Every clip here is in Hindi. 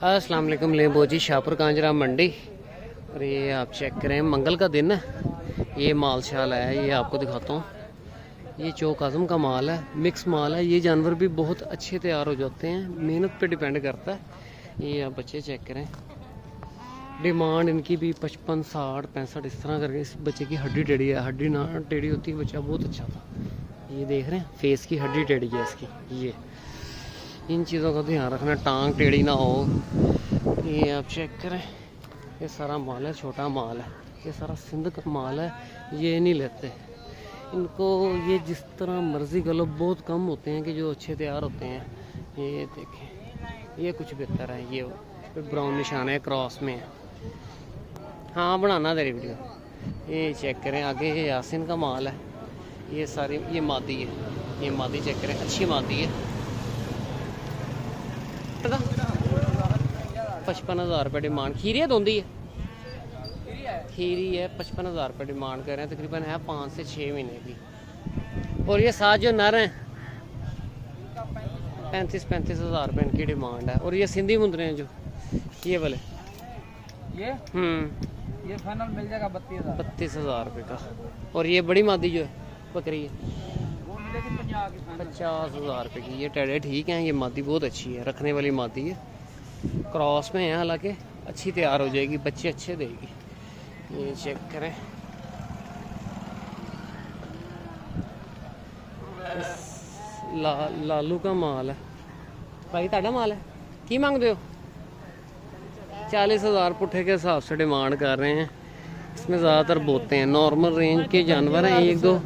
अस्सलाम वालेकुम लेबो जी, शाहपुर कांजरा मंडी। और ये आप चेक करें, मंगल का दिन है। ये माल शाल है, ये आपको दिखाता हूँ। ये चौक आज़म का माल है, मिक्स माल है। ये जानवर भी बहुत अच्छे तैयार हो जाते हैं, मेहनत पे डिपेंड करता है। ये आप बच्चे चेक करें, डिमांड इनकी भी 55, 60, 65 इस तरह करके। इस बच्चे की हड्डी टेढ़ी है, हड्डी ना टेढ़ी होती, बच्चा बहुत अच्छा था। ये देख रहे हैं, फेस की हड्डी टेढ़ी है इसकी। ये इन चीज़ों का ध्यान रखना, टांग टेढ़ी ना हो। ये आप चेक करें, ये सारा माल है, छोटा माल है, ये सारा सिंध का माल है। ये नहीं लेते इनको, ये जिस तरह मर्ज़ी कर लो। बहुत कम होते हैं कि जो अच्छे तैयार होते हैं। ये देखें, ये कुछ बेहतर है। ये ब्राउन निशान है, क्रॉस में है। हाँ, बनाना तेरी वीडियो। ये चेक करें, आगे ये यासिन का माल है। ये सारी ये मादी है, ये मादी चेक करें, अच्छी मादी है। 55,000 रुपये डिमांड। खीरी है, धोंदी है, खीरी है। 55,000 रुपये डिमांड कर रहे हैं, तकरीबन है 5 से 6 महीने की। और ये साथ जो नर हैं 35,000 रुपये इनकी डिमांड है। और ये सिंधी मुंदरे हैं जो ये वाले, ये फाइनल मिल जाएगा 32,000 रुपये का। और ये बड़ी मादी जो है बकरी है, वो मिलेगी 50,000 रुपये की। ये टेढ़े ठीक हैं, ये मादी बहुत अच्छी है, रखने वाली मादी है। क्रॉस में है, हालांकि अच्छी तैयार हो जाएगी, बच्चे अच्छे देगी। ये चेक करें, लालू का माल है भाई। ताड़ा माल है, की मांगते हो? 40,000 पुट्ठे के हिसाब से डिमांड कर रहे हैं। इसमें ज़्यादातर बोते हैं, नॉर्मल रेंज के जानवर हैं, एक दो।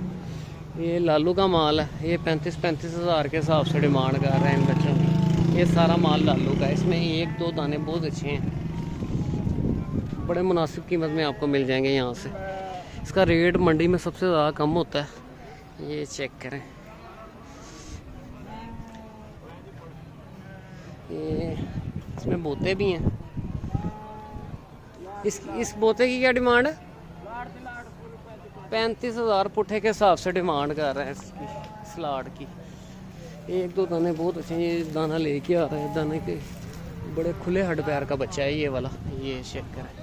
ये लालू का माल है, ये 35,000 के हिसाब से डिमांड कर रहे हैं इन बच्चों की। ये सारा माल लालू का है, इसमें एक दो दाने बहुत अच्छे हैं, बड़े मुनासिब कीमत में आपको मिल जाएंगे यहाँ से। इसका रेट मंडी में सबसे ज़्यादा कम होता है। ये चेक करें, ये इसमें बोते भी हैं। इस बोते की क्या डिमांड है? 35,000 पुट्ठे के हिसाब से डिमांड कर रहे हैं इसकी, स्लाट की। एक दो दाने बहुत अच्छे हैं। ये दाना लेके आ रहा है, दाने के बड़े खुले हड पैर का बच्चा है ये वाला। ये चेक करें,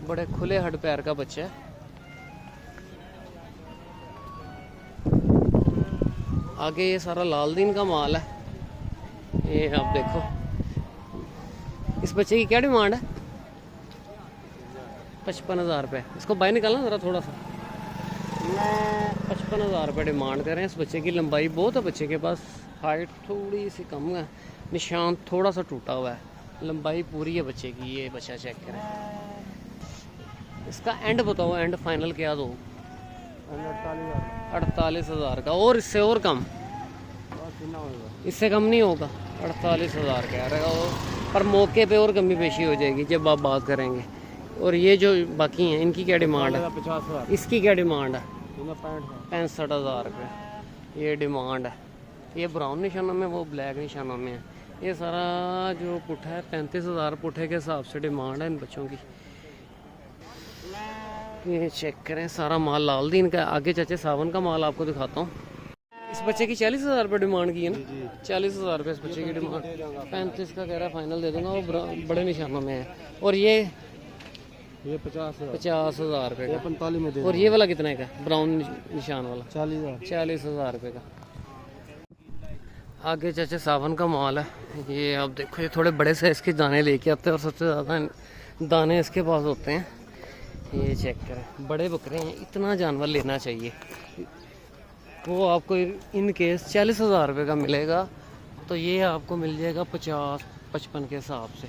बड़े खुले हड पैर का बच्चा है। आगे ये सारा लाल दीन का माल है। ये आप देखो, इस बच्चे की क्या डिमांड है? 55,000 रुपये। इसको बाहर निकालना ज़रा थोड़ा सा। 55,000 रुपये डिमांड कर रहे हैं। इस बच्चे की लंबाई बहुत है, बच्चे के पास हाइट थोड़ी सी कम है, निशान थोड़ा सा टूटा हुआ है, लंबाई पूरी है बच्चे की। ये बच्चा चेक करें, इसका एंड बताओ, एंड फाइनल क्या दो? 48,000 का। और इससे और कम? इससे कम नहीं होगा। 48,000 कह रहा है, पर मौके पे और कमी पेशी हो जाएगी जब आप बात करेंगे। और ये जो बाकी हैं, इनकी क्या डिमांड है? 50,000। इसकी क्या डिमांड है? 65,000 रुपये ये डिमांड है। ये ब्राउन निशानों में, वो ब्लैक निशानों में है। ये सारा जो पुट्ठा है 35,000 पुट्ठे के हिसाब से डिमांड है इन बच्चों की। ये चेक करें, सारा माल लाल दीन का। आगे चाचे सावन का माल आपको दिखाता हूँ। इस बच्चे की 40,000 रुपये डिमांड की है ना? 40,000 रुपये इस बच्चे की डिमांड। 35 का कह रहा है, फाइनल दे दूंगा। वो बड़े निशानों में है। और ये 50,000 रुपये का। 45 में दे। और ये वाला कितने का? ब्राउन निशान वाला 40,000 रुपये का। आगे चाचे सावन का माल है। ये आप देखो, ये थोड़े बड़े साइज़ के दाने लेके आते हैं और सबसे ज़्यादा दाने इसके पास होते हैं। ये चेक करें, बड़े बकरे हैं, इतना जानवर लेना चाहिए। वो आपको इन केस 40,000 रुपये का मिलेगा, तो ये आपको मिल जाएगा 50-55 के हिसाब से।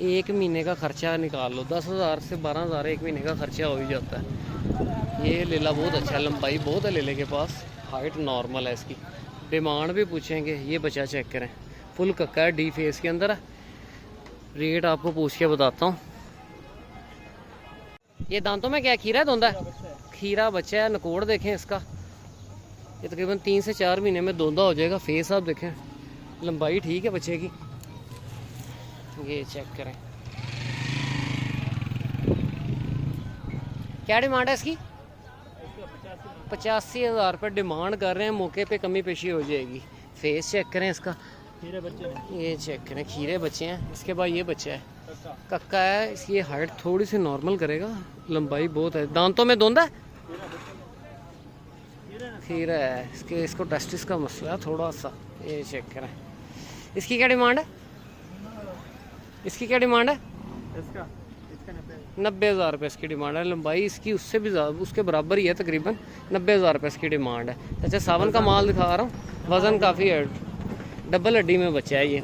एक महीने का खर्चा निकाल लो, 10,000 से 12,000 एक महीने का खर्चा हो ही जाता है। ये लेला बहुत अच्छा है, लंबाई बहुत है लेले के पास, हाइट नॉर्मल है इसकी। डिमांड भी पूछेंगे। ये बच्चा चेक करें, फुल कक्का है, डी फेस के अंदर है। रेट आपको पूछ के बताता हूँ। ये दांतों में क्या खीरा है? धोंदा है, खीरा बच्चा है। नकोड़ देखें इसका, ये तकरीबन 3 से 4 महीने में धोंदा हो जाएगा। फेस आप देखें, लंबाई ठीक है बच्चे की। ये चेक करें, क्या डिमांड है इसकी? 85,000 रुपये डिमांड कर रहे हैं। मौके पे कमी पेशी हो जाएगी। फेस चेक करें इसका, खीरे बच्चे हैं। ये चेक करें, खीरे बच्चे हैं। इसके बाद ये बच्चा है, कक्का है। इसकी हाइट थोड़ी सी नॉर्मल करेगा, लंबाई बहुत है। दांतों में दोंदा है, खीरा है। इसको टेस्टिस का मसला है थोड़ा सा। ये चेक करें, इसकी क्या डिमांड है? इसकी क्या डिमांड है? इसका 90,000 रुपये इसकी डिमांड है। लंबाई इसकी उससे भी ज़्यादा, उसके बराबर ही है तकरीबन। 90,000 रुपये इसकी डिमांड है। अच्छा, सावन का माल दिखा रहा हूँ। वज़न काफ़ी है, डबल हड्डी में बच्चा है ये।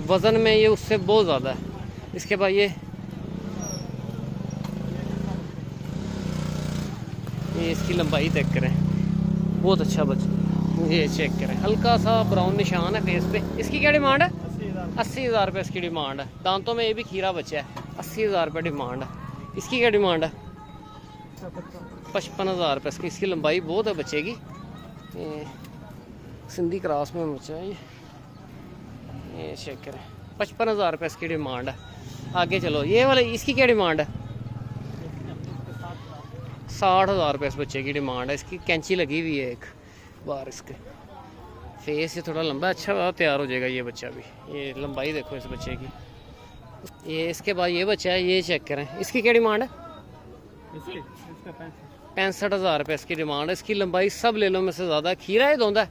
वज़न में ये उससे बहुत ज़्यादा है। इसके बाद ये इसकी लंबाई चेक करें, बहुत अच्छा बच्चा। ये चेक करें, हल्का सा ब्राउन निशान है फेस पे। इसकी क्या डिमांड है? 80,000 रुपये इसकी डिमांड है। दांतों में ये भी खीरा बच्चा है। 80,000 रुपये डिमांड है। इसकी क्या डिमांड है? 55,000 रुपये इसकी। इसकी लंबाई बहुत है बच्चे की। ये सिंधी क्रॉस में बच्चा है ये चेक करें। 55,000 रुपये इसकी डिमांड है। आगे चलो, ये वाले इसकी क्या डिमांड है? 60,000 रुपये इस बच्चे की डिमांड है। इसकी कैंची लगी हुई है एक बार। इसके फेस से थोड़ा लंबा, अच्छा तैयार हो जाएगा ये बच्चा भी। ये लंबाई देखो इस बच्चे की। ये इसके बाद ये बच्चा है, ये चेक करें। इसकी क्या डिमांड है? इसका 65,000 रुपये इसकी डिमांड है। इसकी लंबाई सब ले लो में से ज़्यादा। खीरा है, दोंदा है?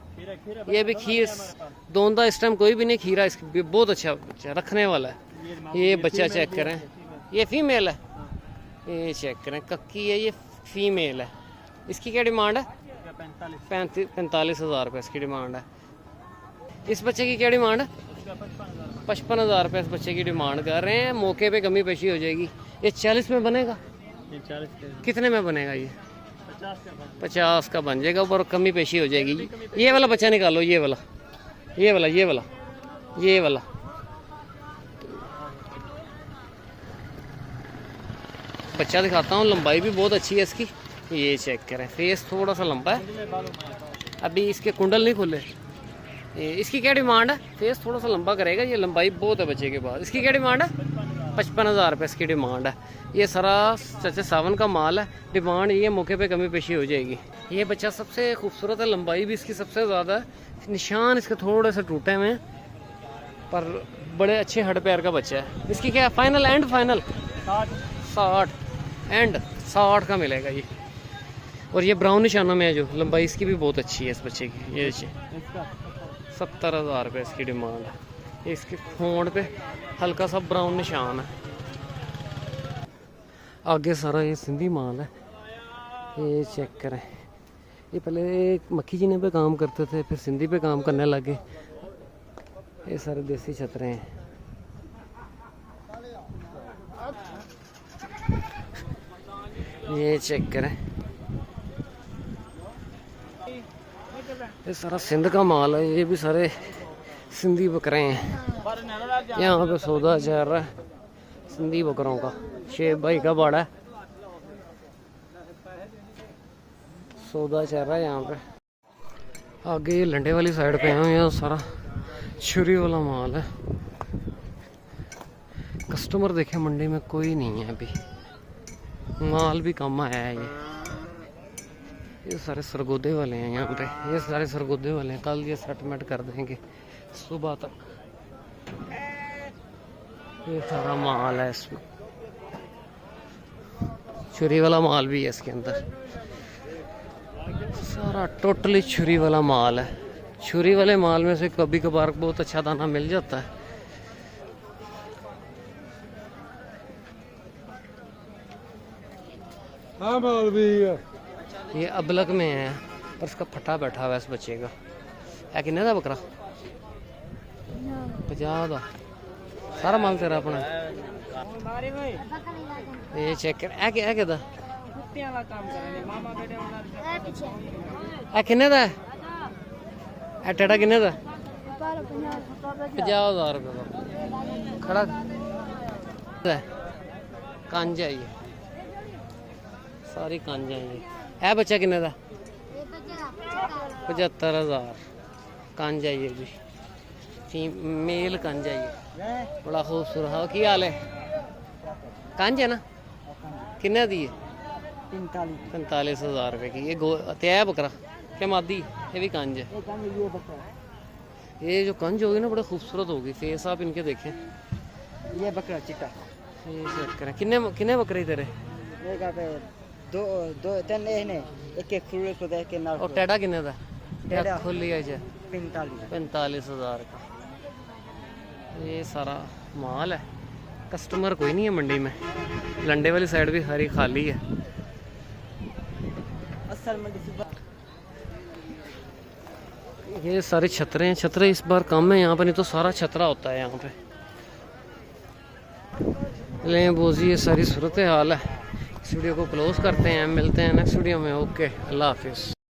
ये भी खीर दोंदा इस टाइम कोई भी नहीं। खीरा इसकी बहुत अच्छा बच्चा रखने वाला है। ये बच्चा चेक करें, ये फीमेल है। ये चेक करें, कक्की है, ये फीमेल है। इसकी क्या डिमांड है? 45,000 रुपये इसकी डिमांड है। इस बच्चे की क्या डिमांड है? 55,000 रुपये इस बच्चे की डिमांड कर रहे हैं। मौके पे कमी पेशी हो जाएगी। ये 40 में बनेगा? 40 कितने में बनेगा ये? 50 का बन जाएगा, ऊपर कमी पेशी हो जाएगी। ये वाला बच्चा निकालो, ये वाला, ये वाला, ये वाला, ये वाला। बच्चा दिखाता हूँ, लंबाई भी बहुत अच्छी है इसकी। ये चेक करें, फेस थोड़ा सा लंबा है। अभी इसके कुंडल नहीं खुले। इसकी क्या डिमांड है? फेस थोड़ा सा लंबा करेगा, ये लंबाई बहुत है बच्चे के पास। इसकी क्या डिमांड है? 55,000 रुपये इसकी डिमांड है। ये सारा चाचा सावन का माल है। डिमांड ये मौके पे कमी पेशी हो जाएगी। ये बच्चा सबसे खूबसूरत है, लंबाई भी इसकी सबसे ज़्यादा है। निशान इसके थोड़े से टूटे हुए हैं, पर बड़े अच्छे हड पैर का बच्चा है। इसकी क्या फाइनल एंड फाइनल 60 का मिलेगा ये। और ये ब्राउन निशानों में है जो लंबाई इसकी भी बहुत अच्छी है इस बच्चे की। ये 70,000 रुपये इसकी डिमांड है। इसके होंठ पे हल्का सा ब्राउन निशान है। आगे सारा ये सिंधी माल है। ये चेक करें, ये पहले मक्खी जीने पे काम करते थे, फिर सिंधी पे काम करने लगे। ये सारे देसी छतरे हैं। ये चेक करें, ये सारा सिंध का माल है। ये भी सारे सिंधी बकरे हैं। यहाँ पे सौदा चल रहा है सिंधी बकरों का। शेख भाई का बाड़ा है, सौदा चल रहा है यहाँ पे। आगे ये लंडे वाली साइड पे हैं, यहाँ सारा छुरी वाला माल है। कस्टमर देखे मंडी में कोई नहीं है अभी, माल भी कम आया है। ये सारे सरगोदे वाले हैं यहाँ पे। ये सारे सरगोदे वाले हैं। कल ये सेटलमेंट कर देंगे सुबह तक। ये सारा माल है इसमें, छुरी वाला माल भी है इसके अंदर। सारा टोटली छुरी वाला माल है। छुरी वाले माल में से कभी कभार बहुत अच्छा दाना मिल जाता है। हाँ माल भी है। ये अबलग में है, पर इसका फटा बैठा हुआ है इस बच्चे का। है किन्ने दा बकरा? 50 दा। सारा माल तेरा अपना? ये चेक कर, है कि दा? है किन्ने दा? है टेढ़ा किन्ने दा? 50,000 रुपये का खड़ा कांजा है। ये सारी कांजा है बच्चा किन्ने दा? 75,000 कांजा ये भी फीमेल कांजा। ये बड़ा खूबसूरत है। की हाल है? कांजा ना किन्ने दी है? 45,000 रुपये की। ये तय बकरा क्या मादी? ये भी कांजा। ये जो कंज होगी ना बड़े खूबसूरत होगी, फेस आप इनके देखें। ये बकरा चिट्टा ये चेक करें, किन्ने किन्ने बकरे तेरे? एक आप दो दो तीन ने एक एक खुले को देख के नाल और टेढ़ा किन्ने दा? टेढ़ा? खुली है जी 45 45,000 का। ये सारा माल है, कस्टमर कोई नहीं है मंडी में। लंडे वाली साइड भी हरी खाली है। असल मंडी से ये सारी छतरे हैं, छतरे इस बार कम है यहाँ पे, नहीं तो सारा छतरा होता है यहाँ पे। लें बोजी, ये सारी सूरत हाल है। इस वीडियो को क्लोज करते हैं, मिलते हैं नेक्स्ट वीडियो में। ओके, अल्लाह हाफिज़।